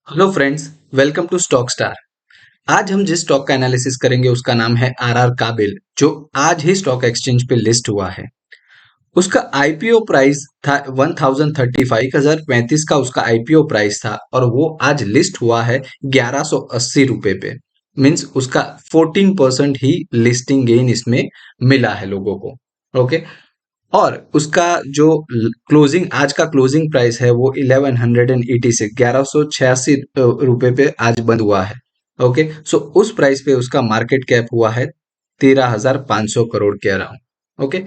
Hello friends, welcome to stock star. आज हम जिस स्टॉक का एनालिसिस करेंगे उसका नाम है आरआर काबिल, जो आज ही स्टॉक एक्सचेंज पे लिस्ट हुआ है। उसका आईपीओ प्राइस था 1035 का उसका आईपीओ प्राइस था और वो आज लिस्ट हुआ है 1180 रुपए पे। मीन्स उसका 14% ही लिस्टिंग गेन इसमें मिला है लोगों को। ओके। और उसका जो क्लोजिंग आज का क्लोजिंग प्राइस है वो 1186 1186 रुपए पे आज बंद हुआ है। ओके, सो उस प्राइस पे उसका मार्केट कैप हुआ है 13,500 करोड़ के अराउंड। ओके,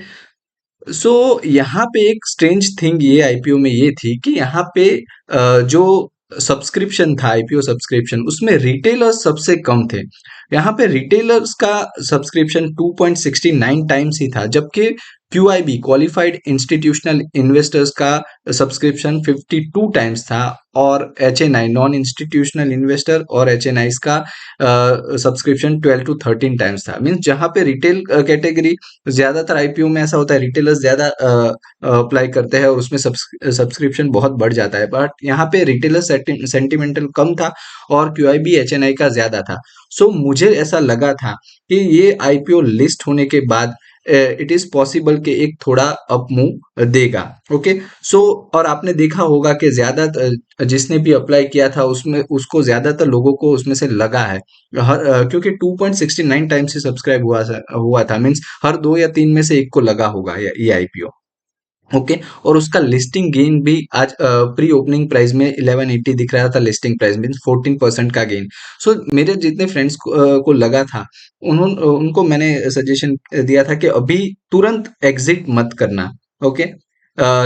सो यहाँ पे एक स्ट्रेंज थिंग ये आईपीओ में ये थी कि यहाँ पे जो सब्सक्रिप्शन था, आईपीओ सब्सक्रिप्शन, उसमें रिटेलर्स सबसे कम थे। यहाँ पे रिटेलर्स का सब्सक्रिप्शन 2.69 टाइम्स ही था, जबकि क्यूआईबी क्वालिफाइड इंस्टीट्यूशनल इन्वेस्टर्स का सब्सक्रिप्शन 52 टाइम्स था और एचएनआई नॉन इंस्टीट्यूशनल इन्वेस्टर और एचएनआई का सब्सक्रिप्शन 12 टू 13 टाइम्स था। मीन्स जहाँ पे रिटेल कैटेगरी, ज्यादातर आईपीओ में ऐसा होता है, रिटेलर्स ज्यादा अप्लाई करते हैं और उसमें सब्सक्रिप्शन बहुत बढ़ जाता है, बट यहाँ पे रिटेलर सेंटिमेंटल कम था और क्यूआईबी एचएनआई का ज्यादा था। सो मुझे ऐसा लगा था कि ये आईपीओ लिस्ट होने के बाद इट इज पॉसिबल कि एक थोड़ा अप मूव देगा। ओके, सो और आपने देखा होगा कि ज्यादा जिसने भी अप्लाई किया था उसमें उसको ज्यादातर लोगों को उसमें से लगा है। क्योंकि 2.69 टाइम्स से सब्सक्राइब हुआ था, मीन्स हर दो या तीन में से एक को लगा होगा ये आईपीओ। ओके, और उसका लिस्टिंग गेन भी आज प्री ओपनिंग प्राइस में 1180 दिख रहा था, लिस्टिंग प्राइस मीन 14% का गेन। सो मेरे जितने फ्रेंड्स को लगा था, उनको मैंने सजेशन दिया था कि अभी तुरंत एग्जिट मत करना। Okay,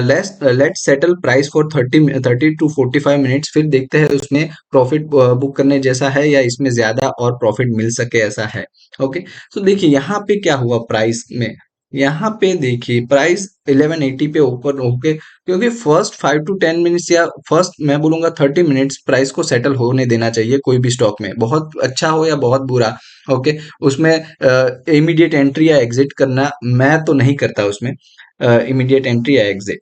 let settle price for 30 to 45 minutes, फिर देखते हैं उसमें प्रॉफिट बुक करने जैसा है या इसमें ज्यादा और प्रॉफिट मिल सके ऐसा है। ओके, तो देखिए यहाँ पे क्या हुआ प्राइस में। यहाँ पे देखिए प्राइस 1180 पे ऊपर होके, क्योंकि फर्स्ट 5 टू 10 मिनट्स या फर्स्ट मैं बोलूंगा 30 मिनट्स प्राइस को सेटल होने देना चाहिए कोई भी स्टॉक में, बहुत अच्छा हो या बहुत बुरा। ओके, उसमें इमीडिएट एंट्री या एग्जिट करना मैं तो नहीं करता उसमें, इमीडिएट एंट्री या एग्जिट।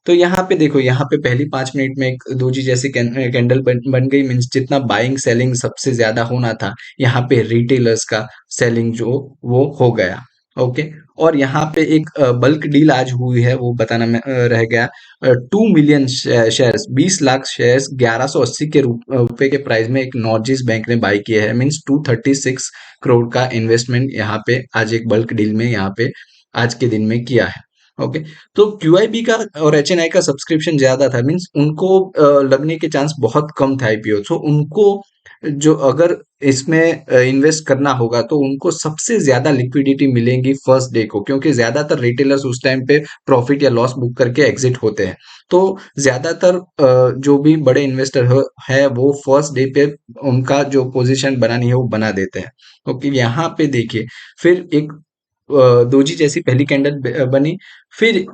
तो यहाँ पे देखो, यहाँ पे पहली 5 मिनट में एक दोजी जैसी कैंडल बन गई, मीन्स जितना बाइंग सेलिंग सबसे ज्यादा होना था यहाँ पे रिटेलर्स का सेलिंग जो वो हो गया। ओके, और यहाँ पे एक बल्क डील आज हुई है वो बताना रह गया। 2 मिलियन शेयर्स, 20 लाख शेयर्स 1180 के रुपए के प्राइस में एक नॉर्जिस बैंक ने बाई किए हैं, मीन्स 236 करोड़ का इन्वेस्टमेंट यहाँ पे आज एक बल्क डील में यहाँ पे आज के दिन में किया है। ओके, तो क्यूआईबी का और एचएनआई का सब्सक्रिप्शन ज्यादा था, मीन्स उनको लगने के चांस बहुत कम था आईपीओ। सो उनको जो अगर इसमें इन्वेस्ट करना होगा तो उनको सबसे ज्यादा लिक्विडिटी मिलेगी फर्स्ट डे को, क्योंकि ज्यादातर रिटेलर्स उस टाइम पे प्रॉफिट या लॉस बुक करके एग्जिट होते हैं। तो ज्यादातर जो भी बड़े इन्वेस्टर है वो फर्स्ट डे पे उनका जो पोजीशन बनानी है वो बना देते हैं। ओके, यहाँ पे देखिए फिर एक दोजी जैसी पहली कैंडल बनी, फिर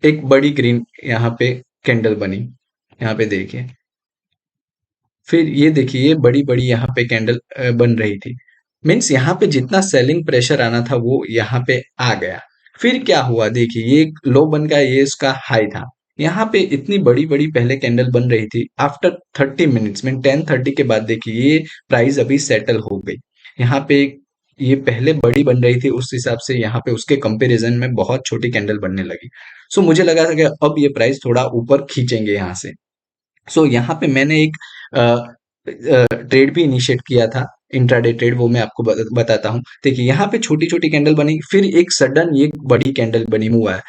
एक बड़ी ग्रीन यहाँ पे कैंडल बनी, यहाँ पे देखिए। फिर ये देखिए ये बड़ी बड़ी यहाँ पे कैंडल बन रही थी, मीन्स यहाँ पे जितना सेलिंग प्रेशर आना था वो यहाँ पे आ गया। फिर क्या हुआ देखिए, ये लो बन गया, ये इसका हाई था। यहाँ पे इतनी बड़ी बड़ी पहले कैंडल बन रही थी, आफ्टर 30 मिनट्स मीन 10:30 के बाद देखिए ये प्राइस अभी सेटल हो गई। यहाँ पे ये पहले बड़ी बन रही थी, उस हिसाब से यहाँ पे उसके कंपैरिजन में बहुत छोटी कैंडल बनने लगी। सो मुझे लगा था कि अब ये प्राइस थोड़ा ऊपर खींचेंगे यहाँ से। सो यहाँ पे मैंने एक ट्रेड भी इनिशिएट किया था, इंट्राडे ट्रेड, वो मैं आपको बताता हूँ। देखिए यहाँ पे छोटी छोटी कैंडल बनी, फिर एक सडन ये बड़ी कैंडल बनी हुआ है।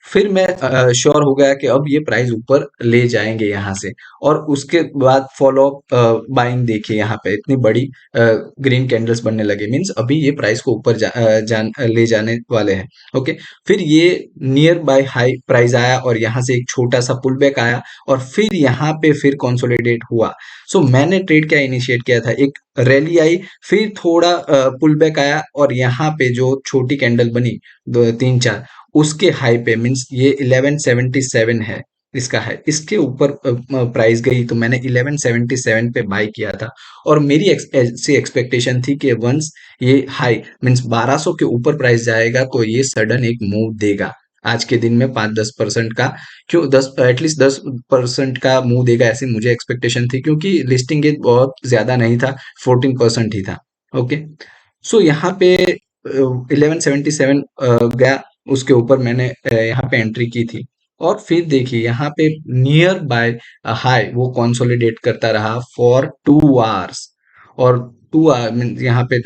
फिर मैं श्योर हो गया कि अब ये प्राइस ऊपर ले जाएंगे यहाँ से, और उसके बाद फॉलो अप बाइंग देखिए, यहाँ पे इतनी बड़ी ग्रीन कैंडल्स बनने लगे, मींस अभी ये प्राइस को ऊपर ले जाने वाले हैं। ओके, फिर ये नियर बाय हाई प्राइस आया और यहाँ से एक छोटा सा पुल बैक आया और फिर यहाँ पे फिर कंसोलिडेट हुआ। सो मैंने ट्रेड क्या इनिशिएट किया था, एक रैली आई, फिर थोड़ा पुल बैक आया और यहाँ पे जो छोटी कैंडल बनी दो तीन चार, उसके हाई पे, मीन्स ये 1177 है इसका है, इसके ऊपर प्राइस गई तो मैंने 1177 पे बाई किया था। और मेरी ऐसी एक्सपेक्टेशन थी कि वंस ये हाई मीन्स 1200 के ऊपर प्राइस जाएगा तो ये सडन एक मूव देगा। आज के दिन में 5-10% का, क्यों 10 एटलीस्ट 10% का मुंह देगा ऐसी मुझे एक्सपेक्टेशन थी, क्योंकि लिस्टिंग गेज बहुत ज्यादा नहीं था, 14% ही था। ओके, सो यहाँ पे 1177 गया, उसके ऊपर मैंने यहाँ पे एंट्री की थी। और फिर देखिए यहाँ पे नियर बाय हाई वो कंसोलिडेट करता रहा फॉर 2 आवर्स, और 2 आवर यहाँ पे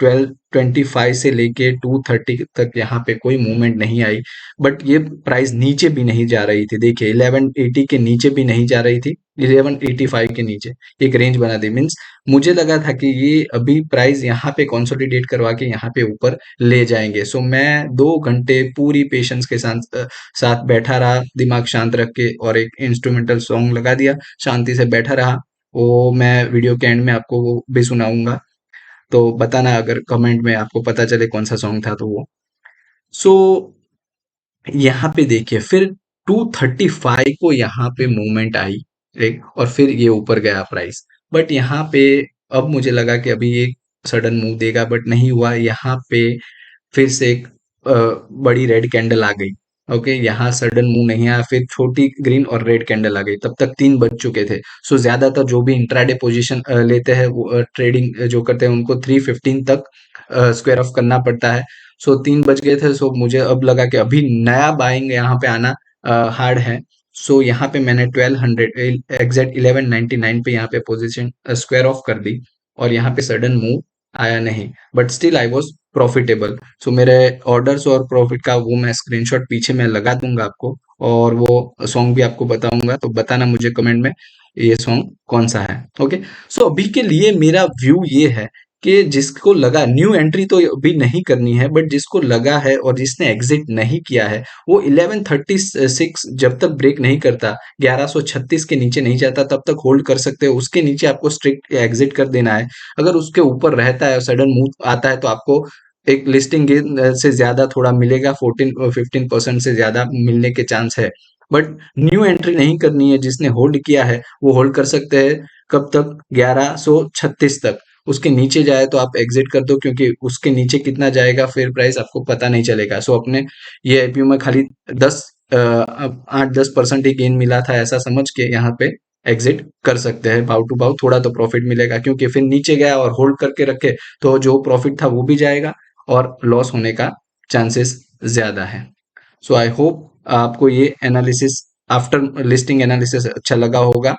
1225 से लेके 230 तक यहाँ पे कोई मूवमेंट नहीं आई। बट ये प्राइस नीचे भी नहीं जा रही थी, देखिए 1180 के नीचे भी नहीं जा रही थी, 1185 के नीचे एक रेंज बना दी। मीन्स मुझे लगा था कि ये अभी प्राइस यहाँ पे कंसोलिडेट करवा के यहाँ पे ऊपर ले जाएंगे। सो मैं 2 घंटे पूरी पेशेंस के साथ बैठा रहा, दिमाग शांत रख के, और एक इंस्ट्रूमेंटल सॉन्ग लगा दिया, शांति से बैठा रहा। वो मैं वीडियो के एंड में आपको वो भी सुनाऊंगा, तो बताना अगर कमेंट में आपको पता चले कौन सा सॉन्ग था तो वो। सो यहाँ पे देखिए फिर 235 को यहाँ पे मूवमेंट आई एक, और फिर ये ऊपर गया प्राइस। बट यहाँ पे अब मुझे लगा कि अभी ये सडन मूव देगा, बट नहीं हुआ। यहाँ पे फिर से एक बड़ी रेड कैंडल आ गई। ओके, यहाँ सडन मूव नहीं आया, फिर छोटी ग्रीन और रेड कैंडल आ गई, तब तक 3 बज चुके थे। सो ज्यादातर जो भी इंट्राडे पोजीशन लेते हैं, वो ट्रेडिंग जो करते हैं, उनको 3:15 तक स्क्वायर ऑफ करना पड़ता है। सो 3 बज गए थे, सो मुझे अब लगा कि अभी नया बाइंग यहाँ पे आना हार्ड है। सो यहाँ पे मैंने 1200 एग्जैक्ट 1199 पे यहाँ पे पोजीशन स्क्वायर ऑफ कर दी, और यहाँ पे सडन मूव आया नहीं, but still I was profitable. So मेरे ऑर्डर्स और प्रॉफिट का वो मैं स्क्रीनशॉट पीछे मैं लगा दूंगा आपको, और वो सॉन्ग भी आपको बताऊंगा, तो बताना मुझे कमेंट में ये सॉन्ग कौन सा है। ओके, सो अभी के लिए मेरा व्यू ये है कि जिसको लगा न्यू एंट्री तो अभी नहीं करनी है, बट जिसको लगा है और जिसने एग्जिट नहीं किया है, वो 1136 जब तक ब्रेक नहीं करता, 1136 के नीचे नहीं जाता, तब तक होल्ड कर सकते हो। उसके नीचे आपको स्ट्रिक्ट एग्जिट कर देना है। अगर उसके ऊपर रहता है, सडन मूव आता है, तो आपको एक लिस्टिंग गेन से ज्यादा थोड़ा मिलेगा, 14-15% से ज्यादा मिलने के चांस है। बट न्यू एंट्री नहीं करनी है, जिसने होल्ड किया है वो होल्ड कर सकते हैं। कब तक? 1136 तक। उसके नीचे जाए तो आप एग्जिट कर दो, क्योंकि उसके नीचे कितना जाएगा फेयर प्राइस आपको पता नहीं चलेगा। सो अपने ये आईपीओ में खाली 8-10% ही गेन मिला था, ऐसा समझ के यहाँ पे एग्जिट कर सकते हैं। भाव टू भाव थोड़ा तो प्रॉफिट मिलेगा, क्योंकि फिर नीचे गया और होल्ड करके रखे तो जो प्रॉफिट था वो भी जाएगा, और लॉस होने का चांसेस ज्यादा है। सो आई होप आपको ये एनालिसिस आफ्टर लिस्टिंग एनालिसिस अच्छा लगा होगा।